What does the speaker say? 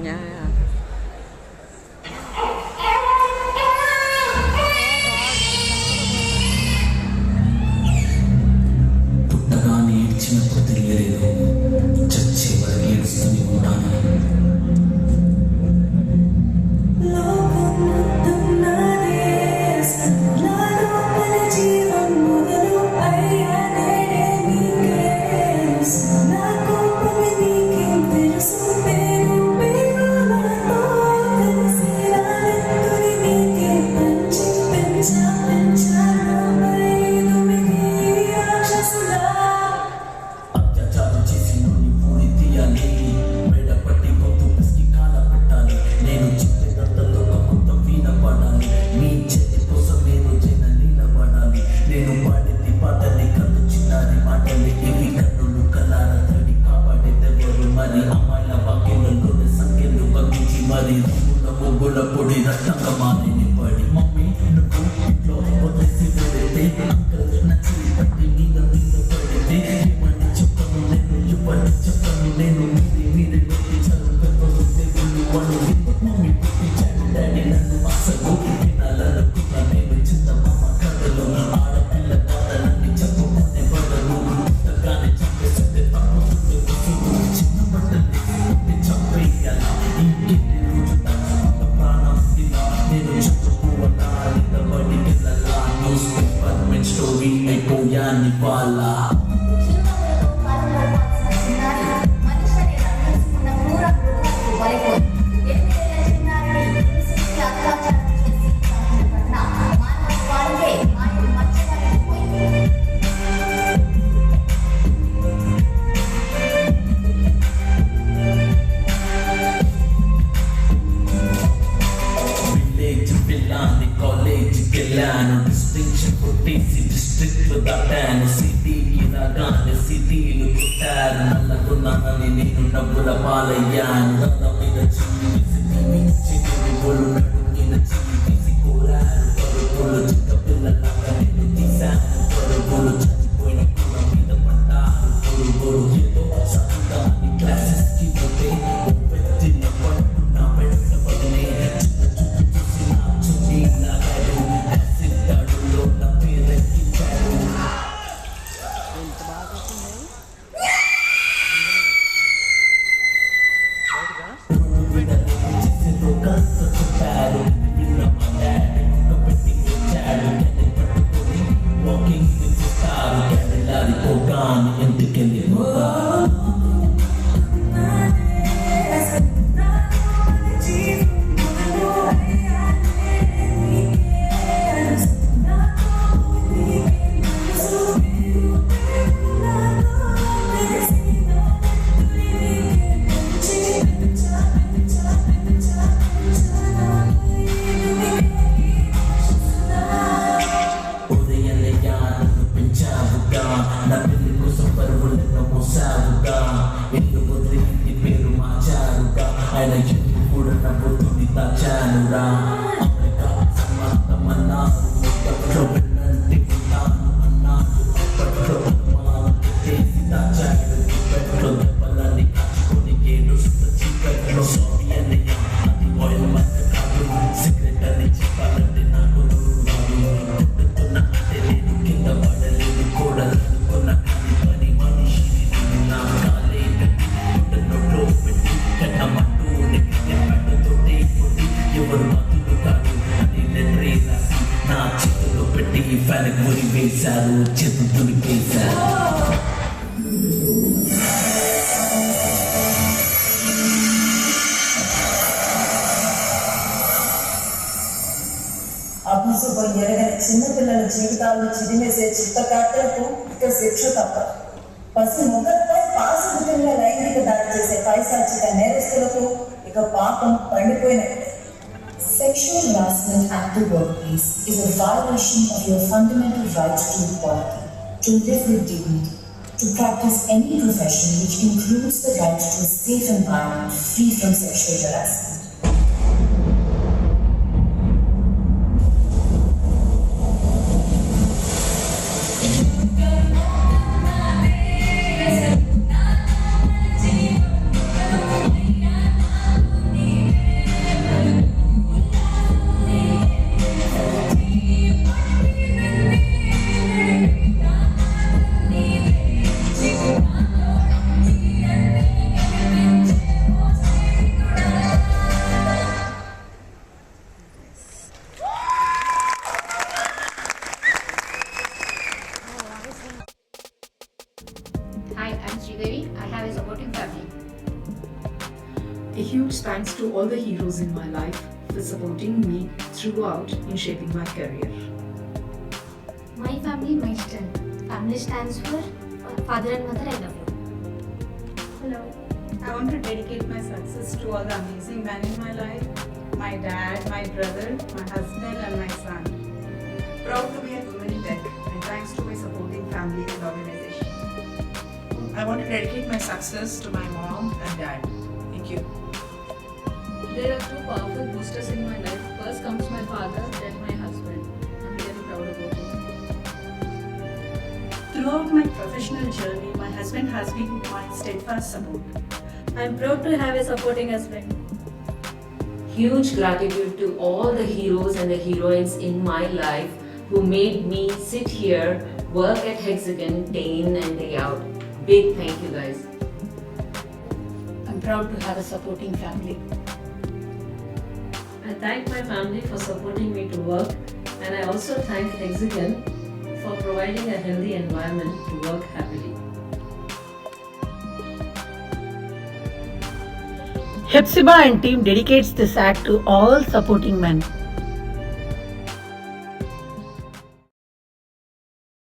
Yeah. పుట్టగానే ఏడ్చినప్పుడు తెలియలేదు, చచ్చే వరకు ఏడుస్తూనే ఉంటాను. చిన్నపిల్లల జీవితాలను చిదిమేసే చిత్తకాట్లకు ఇక శిక్ష తప్పదు. పసి మొగలపై పాశవికంగా లైంగిక దాడి చేసే పైశాచిక నేరస్తులకు ఇక పాపం పండిపోయినట్టే. Sexual harassment at the workplace is a violation of your fundamental right to equality, to live with dignity, to practice any profession, which includes the right to a safe environment free from sexual harassment. A huge thanks to all the heroes in my life for supporting me throughout in shaping my career. My family, my strength. Family stands for father and mother, I love you. Hello. I want to dedicate my success to all the amazing men in my life. My dad, my brother, my husband and my son. Proud to be a woman in tech and thanks to my supporting family and organization. I want to dedicate my success to my mom and dad. Thank you. There are two powerful boosters in my life. First comes my father, then my husband. I'm really proud about him. Throughout my professional journey, my husband has been my steadfast support. I'm proud to have a supporting husband. Huge gratitude to all the heroes and the heroines in my life who made me sit here, work at Hexagon day in and day out. Big thank you guys. I'm proud to have a supporting family. I thank my family for supporting me to work, and I also thank Hexagon for providing a healthy environment to work happily. Hepzibah and team dedicates this act to all supporting men.